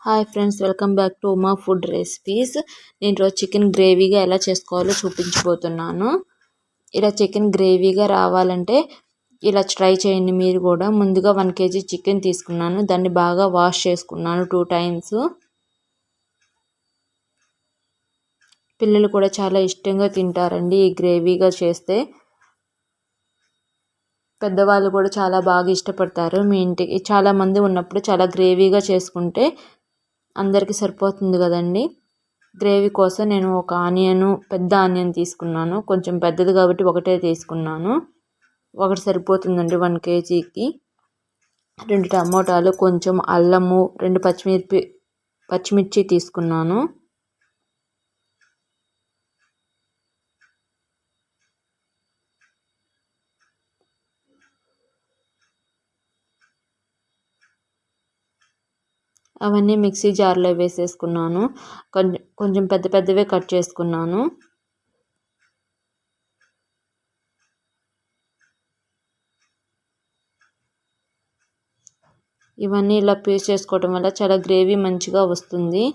Hi friends, welcome back to Uma food recipes. నేను ఈరోజు chicken గ్రేవీగా ఎలా చేసుకోవాలో చూపించబోతున్నాను. ఇలా చికెన్ గ్రేవీగా రావాలంటే ఇలా ట్రై చేయండి మీరు కూడా. ముందుగా 1 kg చికెన్ తీసుకున్నాను. దాన్ని బాగా వాష్ చేసుకున్నాను 2 times. పిల్లలు కూడా చాలా ఇష్టంగా తింటారండి ఈ గ్రేవీగా చేస్తే. పెద్దవాళ్ళు కూడా చాలా బాగా ఇష్టపడతారు. మీ ఇంటికి చాలామంది ఉన్నప్పుడు చాలా గ్రేవీగా చేసుకుంటే అందరికీ సరిపోతుంది కదండి. గ్రేవీ కోసం నేను ఒక పెద్ద ఆనియన్ తీసుకున్నాను. కొంచెం పెద్దది కాబట్టి ఒకటే తీసుకున్నాను. ఒకటి సరిపోతుందండి 1 kgకి. 2 టమోటాలు, కొంచెం అల్లము, 2 పచ్చిమిర్చి తీసుకున్నాను. అవన్నీ మిక్సీ జార్లో వేసేసుకున్నాను. కొంచెం పెద్ద పెద్దవే కట్ చేసుకున్నాను. ఇవన్నీ ఇలా పేస్ట్ చేసుకోవడం వల్ల చాలా గ్రేవీ మంచిగా వస్తుంది.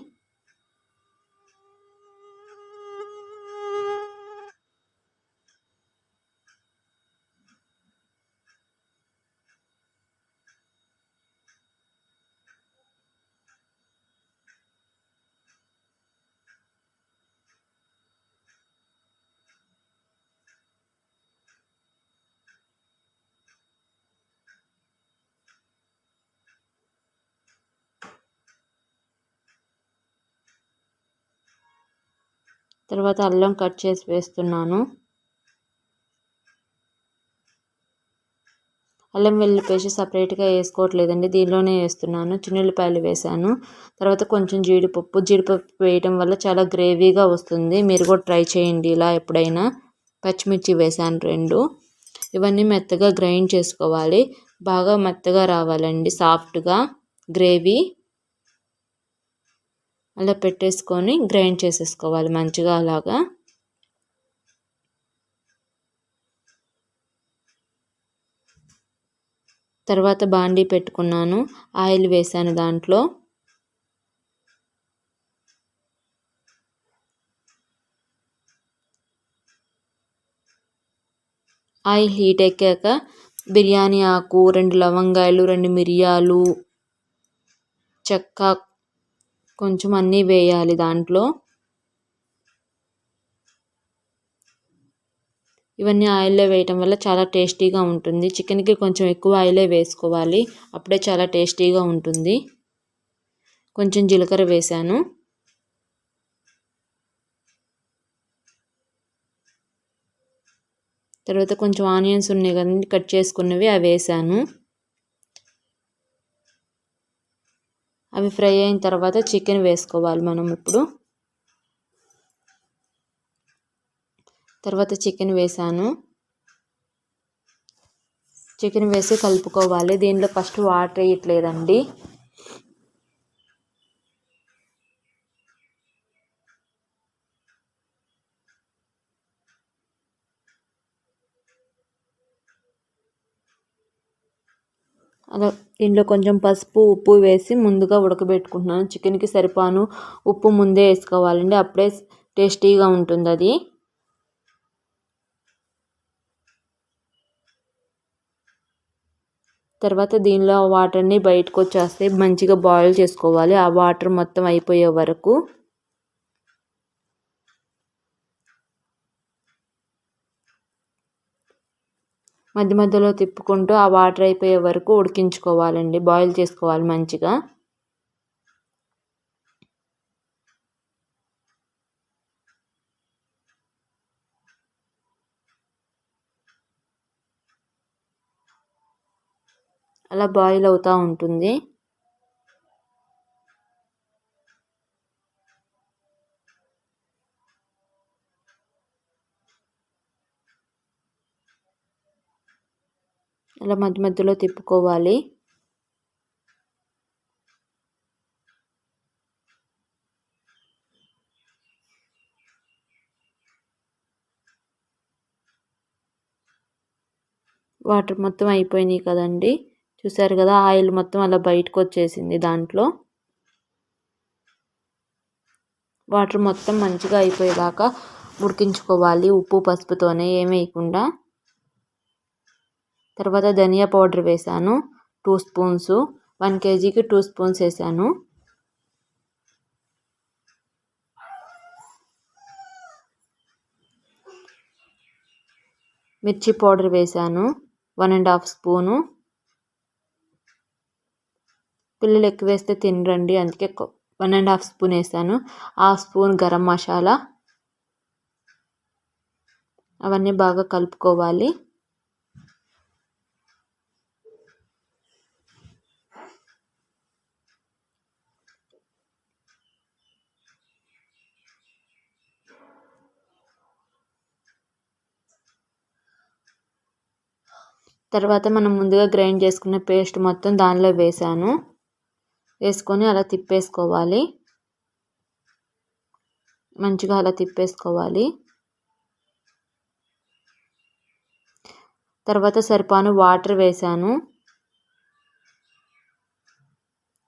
తర్వాత అల్లం కట్ చేసి వేస్తున్నాను. అల్లం వెల్లుల్లి పేస్ట్ సపరేట్గా వేసుకోవట్లేదండి, దీనిలోనే వేస్తున్నాను. చిన్నుల్లిపాయలు వేసాను. తర్వాత కొంచెం జీడిపప్పు వేయడం వల్ల చాలా గ్రేవీగా వస్తుంది. మీరు కూడా ట్రై చేయండి ఇలా ఎప్పుడైనా. పచ్చిమిర్చి వేసాను 2. ఇవన్నీ మెత్తగా గ్రైండ్ చేసుకోవాలి. బాగా మెత్తగా రావాలండి, సాఫ్ట్గా గ్రేవీ. అలా పెట్టేసుకొని గ్రైండ్ చేసేసుకోవాలి మంచిగా అలాగా. తర్వాత బాండీ పెట్టుకున్నాను. ఆయిల్ వేసాను దాంట్లో. ఆయిల్ హీట్ ఎక్కాక బిర్యానీ ఆకు, 2 లవంగాయలు, 2 మిరియాలు, చెక్క కొంచెం అన్నీ వేయాలి దాంట్లో. ఇవన్నీ ఆయిల్లో వేయటం వల్ల చాలా టేస్టీగా ఉంటుంది. చికెన్కి కొంచెం ఎక్కువ ఆయిలే వేసుకోవాలి, అప్పుడే చాలా టేస్టీగా ఉంటుంది. కొంచెం జీలకర్ర వేసాను. తర్వాత కొంచెం ఆనియన్స్ ఉన్నాయి కదండి కట్ చేసుకున్నవి, అవి వేసాను. అవి ఫ్రై అయిన తర్వాత చికెన్ వేసుకోవాలి మనం ఇప్పుడు. తర్వాత చికెన్ వేసాను. చికెన్ వేసి కలుపుకోవాలి. దీనిలో ఫస్ట్ వాటర్ వేయట్లేదండి. అలా దీంట్లో కొంచెం పసుపు, ఉప్పు వేసి ముందుగా ఉడకబెట్టుకుంటున్నాను. చికెన్కి సరిపాను ఉప్పు ముందే వేసుకోవాలండి, అప్పుడే టేస్టీగా ఉంటుంది అది. తర్వాత దీనిలో వాటర్ని బయటకు వచ్చేస్తే మంచిగా బాయిల్ చేసుకోవాలి, ఆ వాటర్ మొత్తం అయిపోయే వరకు. మధ్య మధ్యలో తిప్పుకుంటూ ఆ వాటర్ అయిపోయే వరకు ఉడికించుకోవాలండి, బాయిల్ చేసుకోవాలి మంచిగా. అలా బాయిల్ అవుతూ ఉంటుంది. అలా మధ్య మధ్యలో తిప్పుకోవాలి. వాటర్ మొత్తం అయిపోయినాయి కదండి, చూసారు కదా, ఆయిల్ మొత్తం అలా బయటకు వచ్చేసింది దాంట్లో. వాటర్ మొత్తం మంచిగా అయిపోయేదాకా ఉడికించుకోవాలి, ఉప్పు పసుపుతోనే ఏమి వేయకుండా. తర్వాత ధనియా పౌడర్ వేసాను 2 స్పూన్స్. 1 kgకి 2 స్పూన్స్ వేసాను. మిర్చి పౌడర్ వేసాను 1.5 స్పూను. పిల్లలు ఎక్కువ వేస్తే తినరండి, అందుకే 1.5 స్పూన్ వేసాను. 1/2 స్పూన్ గరం మసాలా. అవన్నీ బాగా కలుపుకోవాలి. తర్వాత మనం ముందుగా గ్రైండ్ చేసుకున్న పేస్ట్ మొత్తం దానిలో వేసాను. వేసుకొని అలా తిప్పేసుకోవాలి, మంచిగా అలా తిప్పేసుకోవాలి. తర్వాత సరిపాను వాటర్ వేసాను.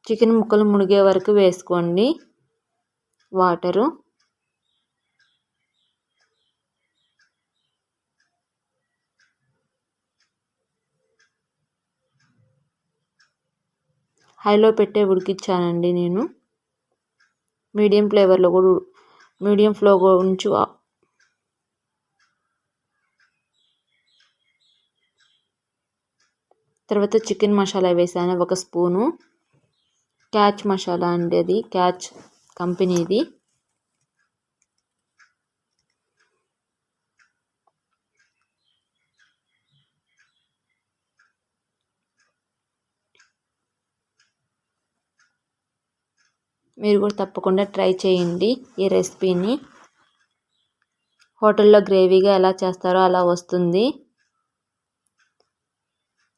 చికెన్ ముక్కలు మునిగే వరకు వేసుకోండి వాటరు. హైలో పెట్టే ఉడికించానండి నేను. మీడియం ఫ్లో ఉంచు. తర్వాత చికెన్ మసాలా వేసాను 1 స్పూను. క్యాచ్ మసాలా అండి, అది క్యాచ్ కంపెనీది. మీరు కూడా తప్పకుండా ట్రై చేయండి ఈ రెసిపీని. హోటల్లో గ్రేవీగా ఎలా చేస్తారో అలా వస్తుంది.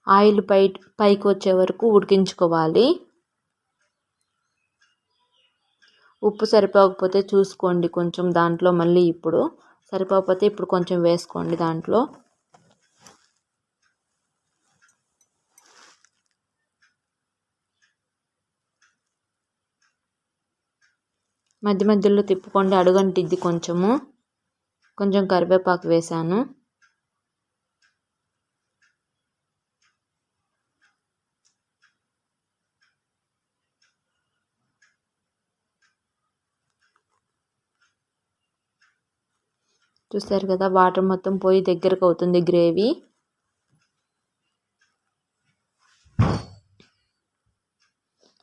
ఆయిల్ పైకి వచ్చే వరకు ఉడికించుకోవాలి. ఉప్పు సరిపోకపోతే చూసుకోండి కొంచెం దాంట్లో, మళ్ళీ ఇప్పుడు సరిపోకపోతే ఇప్పుడు కొంచెం వేసుకోండి దాంట్లో. మధ్య మధ్యలో తిప్పుకోండి, అడుగంటిద్ది. కొంచెం కరివేపాకు వేసాను. చూస్తారు కదా, వాటర్ మొత్తం పోయి దగ్గరకు అవుతుంది గ్రేవీ.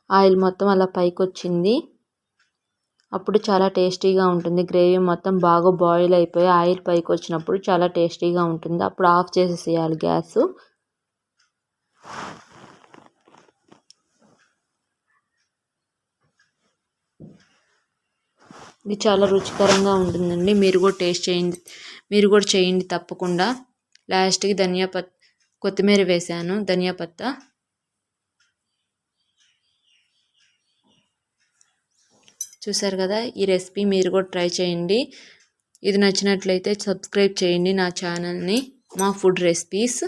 ఆయిల్ మొత్తం అలా పైకి వచ్చింది. అప్పుడు చాలా టేస్టీగా ఉంటుంది. గ్రేవీ మొత్తం బాగా బాయిల్ అయిపోయి ఆయిల్ పైకి వచ్చినప్పుడు చాలా టేస్టీగా ఉంటుంది. అప్పుడు ఆఫ్ చేసేసేయాలి గ్యాస్. ఇది చాలా రుచికరంగా ఉంటుందండి. మీరు కూడా చేయండి తప్పకుండా. లాస్ట్కి కొత్తిమీర వేసాను, ధనియా పత్తా. చూసారు కదా, ఈ రెసిపీ మీరు కూడా ట్రై చేయండి. ఇది నచ్చినట్లయితే సబ్స్క్రైబ్ చేయండి నా ఛానల్ని, మా ఫుడ్ రెసిపీస్.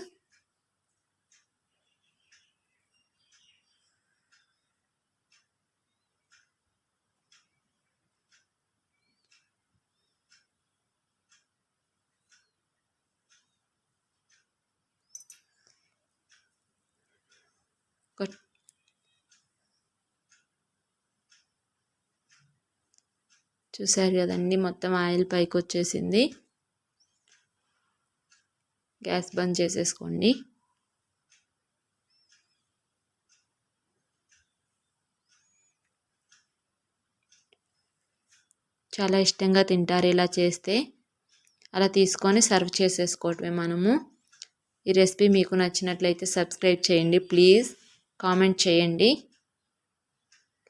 చూసారు కదండి, మొత్తం ఆయిల్ పైకి వచ్చేసింది. గ్యాస్ బంద్ చేసేసుకోండి. చాలా ఇష్టంగా తింటారు ఇలా చేస్తే. అలా తీసుకొని సర్వ్ చేసేసుకోవటమే మనము. ఈ రెసిపీ మీకు నచ్చినట్లయితే సబ్స్క్రైబ్ చేయండి ప్లీజ్. కామెంట్ చేయండి,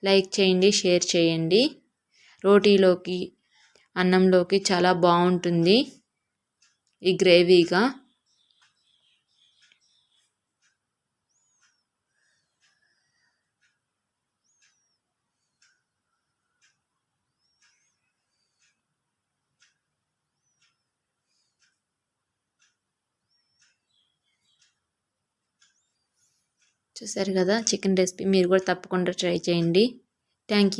లైక్ చేయండి, షేర్ చేయండి. రోటీలోకి, అన్నంలోకి చాలా బాగుంటుంది ఈ గ్రేవీగా. చూసారు కదా చికెన్ రెసిపీ, మీరు కూడా తప్పకుండా ట్రై చేయండి. Thank you.